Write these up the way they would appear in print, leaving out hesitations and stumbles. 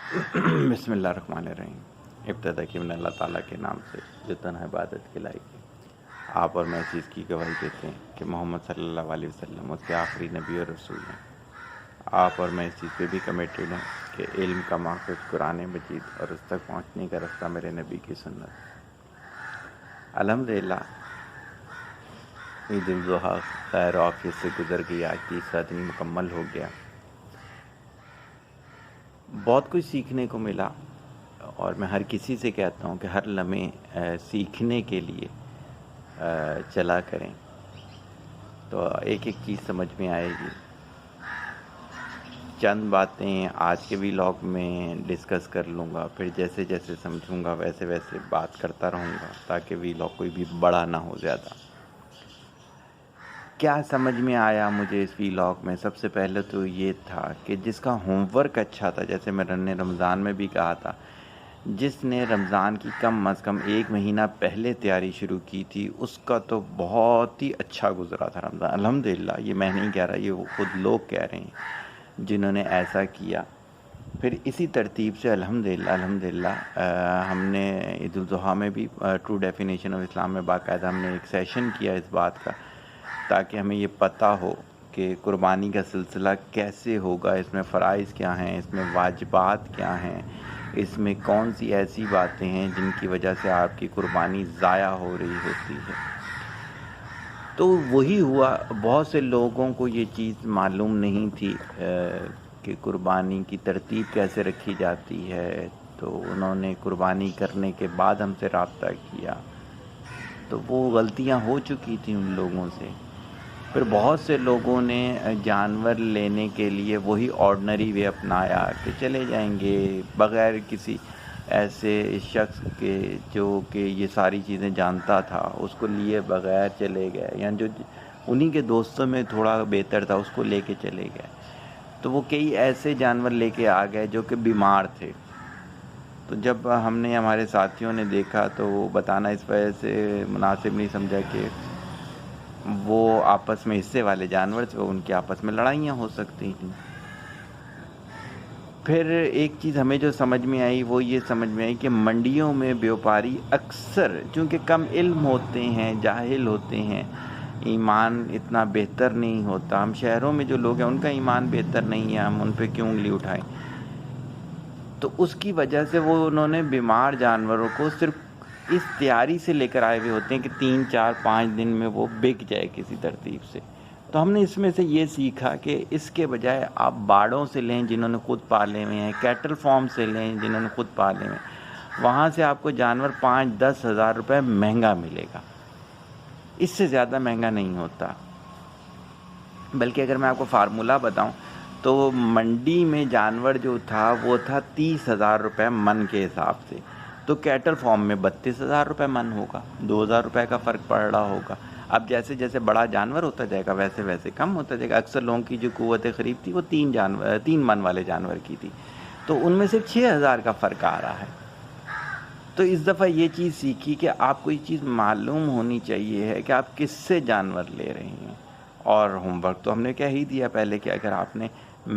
بسم اللہ الرحمن الرحیم۔ ابتدا کی من اللہ تعالیٰ کے نام سے جو تنہا عبادت کے لائق ہے۔ آپ اور میں اس چیز کی گواہی دیتے ہیں کہ محمد صلی اللہ علیہ وسلم اس کے آخری نبی اور رسول ہیں۔ آپ اور میں اس چیز پہ بھی کمیٹیڈ ہیں کہ علم کا ماخذ قرآن مجید اور اس تک پہنچنے کا راستہ میرے نبی کی سنت۔ الحمدللہ عید الاضحیٰ خیر و عافیت سے گزر گئی، آج تیسرا دن مکمل ہو گیا۔ بہت کچھ سیکھنے کو ملا، اور میں ہر کسی سے کہتا ہوں کہ ہر لمحے سیکھنے کے لیے چلا کریں، تو ایک ایک چیز سمجھ میں آئے گی۔ چند باتیں آج کے ویلاگ میں ڈسکس کر لوں گا، پھر جیسے جیسے سمجھوں گا ویسے ویسے بات کرتا رہوں گا تاکہ ویلاگ کوئی بھی بڑا نہ ہو زیادہ۔ کیا سمجھ میں آیا مجھے اس ویلاگ میں؟ سب سے پہلے تو یہ تھا کہ جس کا ہوم ورک اچھا تھا، جیسے میں نے رمضان میں بھی کہا تھا، جس نے رمضان کی کم از کم 1 مہینہ پہلے تیاری شروع کی تھی اس کا تو بہت ہی اچھا گزرا تھا رمضان۔ الحمدللہ، یہ میں نہیں کہہ رہا، یہ خود لوگ کہہ رہے ہیں جنہوں نے ایسا کیا۔ پھر اسی ترتیب سے الحمدللہ ہم نے عید الاضحیٰ میں بھی ٹرو ڈیفینیشن آف اسلام میں باقاعدہ ہم نے ایک سیشن کیا اس بات کا، تاکہ ہمیں یہ پتہ ہو کہ قربانی کا سلسلہ کیسے ہوگا، اس میں فرائض کیا ہیں، اس میں واجبات کیا ہیں، اس میں کون سی ایسی باتیں ہیں جن کی وجہ سے آپ کی قربانی ضائع ہو رہی ہوتی ہے۔ تو وہی ہوا، بہت سے لوگوں کو یہ چیز معلوم نہیں تھی کہ قربانی کی ترتیب کیسے رکھی جاتی ہے، تو انہوں نے قربانی کرنے کے بعد ہم سے رابطہ کیا، تو وہ غلطیاں ہو چکی تھیں ان لوگوں سے۔ پھر بہت سے لوگوں نے جانور لینے کے لیے وہی آرڈنری وے اپنایا کہ چلے جائیں گے بغیر کسی ایسے شخص کے جو کہ یہ ساری چیزیں جانتا تھا، اس کو لیے بغیر چلے گئے، یعنی جو انہی کے دوستوں میں تھوڑا بہتر تھا اس کو لے کے چلے گئے۔ تو وہ کئی ایسے جانور لے کے آ گئے جو کہ بیمار تھے۔ تو جب ہم نے ہمارے ساتھیوں نے دیکھا تو وہ بتانا اس وجہ سے مناسب نہیں سمجھا کہ وہ آپس میں حصے والے جانور تھے، ان کی آپس میں لڑائیاں ہو سکتی ہیں۔ پھر ایک چیز ہمیں جو سمجھ میں آئی وہ یہ سمجھ میں آئی کہ منڈیوں میں بیوپاری اکثر چونکہ کم علم ہوتے ہیں، جاہل ہوتے ہیں، ایمان اتنا بہتر نہیں ہوتا، ہم شہروں میں جو لوگ ہیں ان کا ایمان بہتر نہیں ہے، ہم ان پہ کیوں انگلی اٹھائیں، تو اس کی وجہ سے وہ انہوں نے بیمار جانوروں کو صرف اس تیاری سے لے کر آئے ہوئے ہوتے ہیں کہ 3 4 5 دن میں وہ بک جائے کسی ترتیب سے۔ تو ہم نے اس میں سے یہ سیکھا کہ اس کے بجائے آپ باڑوں سے لیں جنہوں نے خود پالے ہوئے ہیں، کیٹل فارم سے لیں جنہوں نے خود پالے ہوئے ہیں، وہاں سے آپ کو جانور 5-10 ہزار روپے مہنگا ملے گا، اس سے زیادہ مہنگا نہیں ہوتا۔ بلکہ اگر میں آپ کو فارمولہ بتاؤں تو منڈی میں جانور جو تھا وہ تھا 30,000 روپے من کے حساب سے، تو کیٹل فارم میں 32,000 روپے من ہوگا، 2,000 روپے کا فرق پڑ رہا ہوگا۔ اب جیسے جیسے بڑا جانور ہوتا جائے گا ویسے ویسے کم ہوتا جائے گا۔ اکثر لوگوں کی جو قوت خرید تھی وہ 3 من والے جانور کی تھی، تو ان میں صرف 6,000 کا فرق آ رہا ہے۔ تو اس دفعہ یہ چیز سیکھی کہ آپ کو یہ چیز معلوم ہونی چاہیے ہے کہ آپ کس سے جانور لے رہے ہیں۔ اور ہوم ورک تو ہم نے کہہ ہی دیا پہلے کہ اگر آپ نے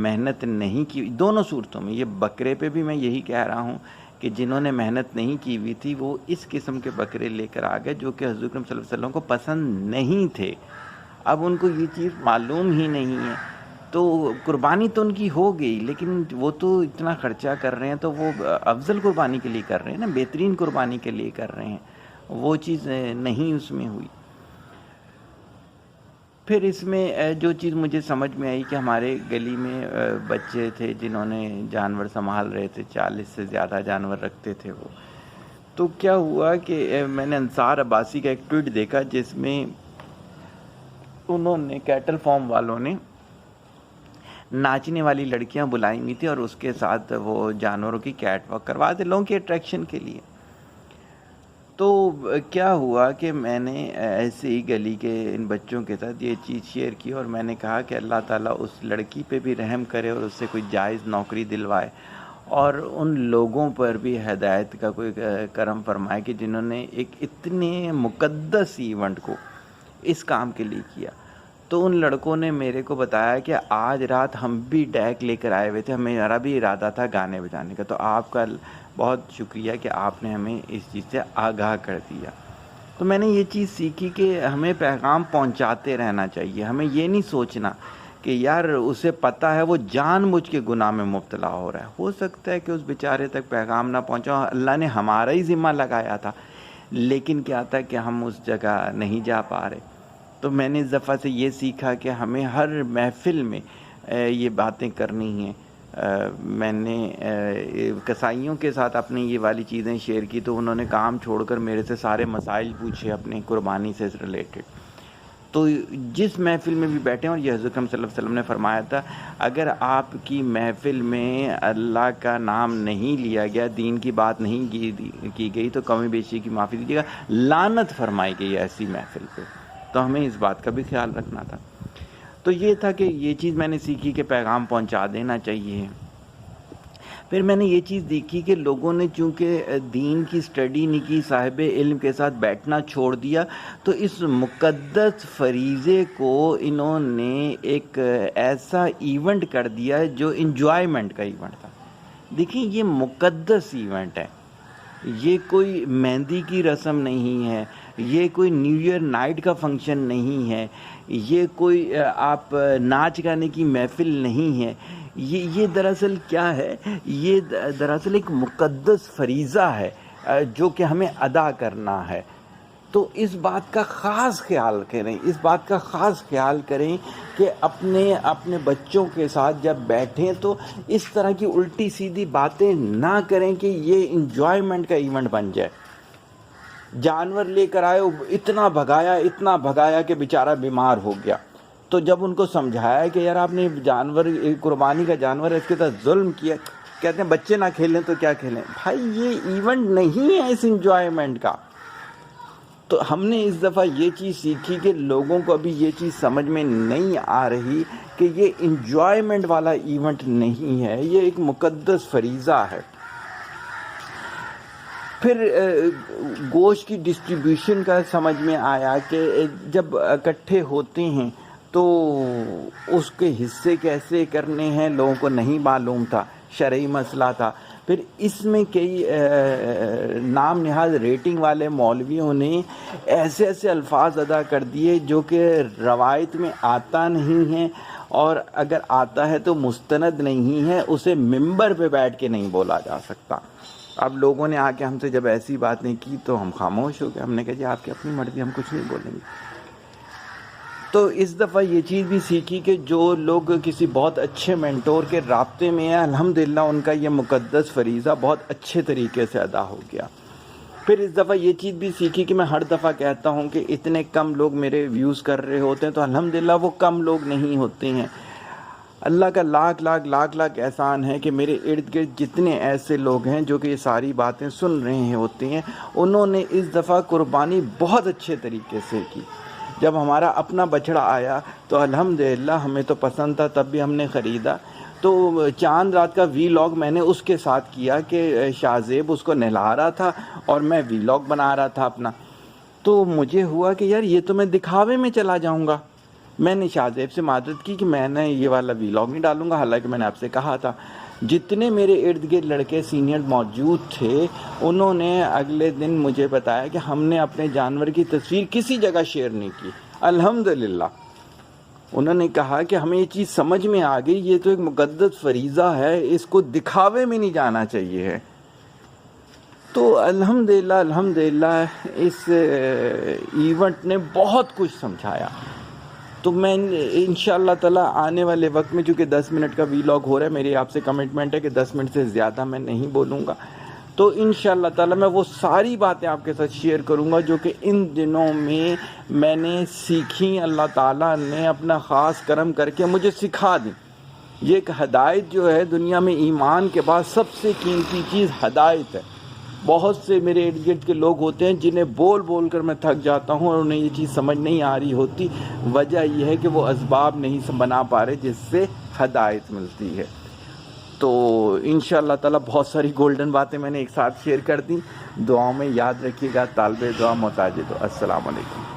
محنت نہیں کی، دونوں صورتوں میں، یہ بکرے پہ بھی میں یہی کہہ رہا ہوں کہ جنہوں نے محنت نہیں کی ہوئی تھی وہ اس قسم کے بکرے لے کر آ گئے جو کہ حضور اکرم صلی اللہ علیہ وسلم کو پسند نہیں تھے۔ اب ان کو یہ چیز معلوم ہی نہیں ہے، تو قربانی تو ان کی ہو گئی، لیکن وہ تو اتنا خرچہ کر رہے ہیں تو وہ افضل قربانی کے لیے کر رہے ہیں نا، بہترین قربانی کے لیے کر رہے ہیں، وہ چیز نہیں اس میں ہوئی۔ پھر اس میں جو چیز مجھے سمجھ میں آئی کہ ہمارے گلی میں بچے تھے جنہوں نے جانور سنبھال رہے تھے، 40 سے زیادہ جانور رکھتے تھے وہ۔ تو کیا ہوا کہ میں نے انصار عباسی کا ایک ٹویٹ دیکھا جس میں انہوں نے کیٹل فارم والوں نے ناچنے والی لڑکیاں بلائی ہوئی تھی اور اس کے ساتھ وہ جانوروں کی کیٹ واک کروا دے لوگوں کی اٹریکشن کے لیے۔ تو کیا ہوا کہ میں نے ایسے ہی گلی کے ان بچوں کے ساتھ یہ چیز شیئر کی اور میں نے کہا کہ اللہ تعالیٰ اس لڑکی پہ بھی رحم کرے اور اس سے کوئی جائز نوکری دلوائے، اور ان لوگوں پر بھی ہدایت کا کوئی کرم فرمائے کہ جنہوں نے ایک اتنے مقدس ایونٹ کو اس کام کے لیے کیا۔ تو ان لڑکوں نے میرے کو بتایا کہ آج رات ہم بھی ڈیک لے کر آئے ہوئے تھے، ہمیرا بھی ارادہ تھا گانے بجانے کا، تو آپ کا بہت شکریہ کہ آپ نے ہمیں اس چیز سے آگاہ کر دیا۔ تو میں نے یہ چیز سیکھی کہ ہمیں پیغام پہنچاتے رہنا چاہیے، ہمیں یہ نہیں سوچنا کہ یار اسے پتہ ہے وہ جان بوجھ کے گناہ میں مبتلا ہو رہا ہے، ہو سکتا ہے کہ اس بیچارے تک پیغام نہ پہنچا، اللہ نے ہمارا ہی ذمہ لگایا تھا، لیکن کیا تھا کہ ہم اس جگہ نہیں جا پا رہے۔ تو میں نے اس دفعہ سے یہ سیکھا کہ ہمیں ہر محفل میں یہ باتیں کرنی ہیں۔ میں نے کسائیوں کے ساتھ اپنی یہ والی چیزیں شیئر کی تو انہوں نے کام چھوڑ کر میرے سے سارے مسائل پوچھے اپنے قربانی سے ریلیٹڈ۔ تو جس محفل میں بھی بیٹھے ہیں، اور یہ حضرت اکرم صلی اللہ علیہ وسلم نے فرمایا تھا، اگر آپ کی محفل میں اللہ کا نام نہیں لیا گیا، دین کی بات نہیں کی گئی تو کمی بیشی کی معافی دیجیے گا، لعنت فرمائی گئی ایسی محفل پہ۔ تو ہمیں اس بات کا بھی خیال رکھنا تھا۔ تو یہ تھا کہ یہ چیز میں نے سیکھی کہ پیغام پہنچا دینا چاہیے۔ پھر میں نے یہ چیز دیکھی کہ لوگوں نے چونکہ دین کی سٹڈی نہیں کی، صاحب علم کے ساتھ بیٹھنا چھوڑ دیا، تو اس مقدس فریضے کو انہوں نے ایک ایسا ایونٹ کر دیا جو انجوائمنٹ کا ایونٹ تھا۔ دیکھیں یہ مقدس ایونٹ ہے، یہ کوئی مہندی کی رسم نہیں ہے، یہ کوئی نیو ایئر نائٹ کا فنکشن نہیں ہے، یہ کوئی آپ ناچ گانے کی محفل نہیں ہے، یہ دراصل کیا ہے، یہ دراصل ایک مقدس فریضہ ہے جو کہ ہمیں ادا کرنا ہے۔ تو اس بات کا خاص خیال کریں، اس بات کا خاص خیال کریں کہ اپنے بچوں کے ساتھ جب بیٹھیں تو اس طرح کی الٹی سیدھی باتیں نہ کریں کہ یہ انجوائمنٹ کا ایونٹ بن جائے۔ جانور لے کر آئے، اتنا بھگایا کہ بیچارہ بیمار ہو گیا، تو جب ان کو سمجھایا کہ یار آپ نے جانور، قربانی کا جانور ہے، اس کے ساتھ ظلم کیا، کہتے ہیں بچے نہ کھیلیں تو کیا کھیلیں۔ بھائی یہ ایونٹ نہیں ہے اس انجوائمنٹ کا۔ تو ہم نے اس دفعہ یہ چیز سیکھی کہ لوگوں کو ابھی یہ چیز سمجھ میں نہیں آ رہی کہ یہ انجوائمنٹ والا ایونٹ نہیں ہے، یہ ایک مقدس فریضہ ہے۔ پھر گوشت کی ڈسٹریبیوشن کا سمجھ میں آیا کہ جب اکٹھے ہوتے ہیں تو اس کے حصے کیسے کرنے ہیں لوگوں کو نہیں معلوم تھا، شرعی مسئلہ تھا۔ پھر اس میں کئی نام نہاد ریٹنگ والے مولویوں نے ایسے الفاظ ادا کر دیے جو کہ روایت میں آتا نہیں ہے، اور اگر آتا ہے تو مستند نہیں ہے، اسے ممبر پہ بیٹھ کے نہیں بولا جا سکتا۔ اب لوگوں نے آ کے ہم سے جب ایسی باتیں کی تو ہم خاموش ہو گئے، ہم نے کہا جی آپ کی اپنی مرضی، ہم کچھ نہیں بولیں گے۔ تو اس دفعہ یہ چیز بھی سیکھی کہ جو لوگ کسی بہت اچھے مینٹور کے رابطے میں ہیں، الحمدللہ ان کا یہ مقدس فریضہ بہت اچھے طریقے سے ادا ہو گیا۔ پھر اس دفعہ یہ چیز بھی سیکھی کہ میں ہر دفعہ کہتا ہوں کہ اتنے کم لوگ میرے ویوز کر رہے ہوتے ہیں تو الحمدللہ وہ کم لوگ نہیں ہوتے ہیں، اللہ کا لاکھ احسان ہے کہ میرے ارد گرد جتنے ایسے لوگ ہیں جو کہ یہ ساری باتیں سن رہے ہوتے ہیں، انہوں نے اس دفعہ قربانی بہت اچھے طریقے سے کی۔ جب ہمارا اپنا بچڑا آیا تو الحمدللہ ہمیں تو پسند تھا، تب بھی ہم نے خریدا۔ تو چاند رات کا وی لاگ میں نے اس کے ساتھ کیا کہ شاہ زیب اس کو نہلا رہا تھا اور میں وی لاگ بنا رہا تھا اپنا۔ تو مجھے ہوا کہ یار یہ تو میں دکھاوے میں چلا جاؤں گا۔ میں نے شاہ زیب سے معذرت کی کہ میں نے یہ والا وی لاگ نہیں ڈالوں گا، حالانکہ میں نے آپ سے کہا تھا۔ جتنے میرے ارد گرد لڑکے سینئر موجود تھے انہوں نے اگلے دن مجھے بتایا کہ ہم نے اپنے جانور کی تصویر کسی جگہ شیئر نہیں کی، الحمدللہ۔ انہوں نے کہا کہ ہمیں یہ چیز سمجھ میں آ گئی، یہ تو ایک مقدس فریضہ ہے، اس کو دکھاوے میں نہیں جانا چاہیے ہے۔ تو الحمدللہ اس ایونٹ نے بہت کچھ سمجھایا۔ تو میں انشاءاللہ تعالیٰ آنے والے وقت میں، چونکہ 10 منٹ کا وی لاگ ہو رہا ہے، میری آپ سے کمٹمنٹ ہے کہ 10 منٹ سے زیادہ میں نہیں بولوں گا، تو انشاءاللہ تعالیٰ میں وہ ساری باتیں آپ کے ساتھ شیئر کروں گا جو کہ ان دنوں میں نے سیکھیں، اللہ تعالیٰ نے اپنا خاص کرم کر کے مجھے سکھا دی۔ یہ ایک ہدایت جو ہے دنیا میں ایمان کے بعد سب سے قیمتی چیز ہدایت ہے۔ بہت سے میرے ارد گرد کے لوگ ہوتے ہیں جنہیں بول کر میں تھک جاتا ہوں اور انہیں یہ چیز سمجھ نہیں آ رہی ہوتی، وجہ یہ ہے کہ وہ اسباب نہیں بنا پا رہے جس سے ہدایت ملتی ہے۔ تو انشاءاللہ تعالیٰ بہت ساری گولڈن باتیں میں نے ایک ساتھ شیئر کر دیں۔ دعاؤں میں یاد رکھیے گا، طالب دعا محتاج دعا۔ السلام علیکم۔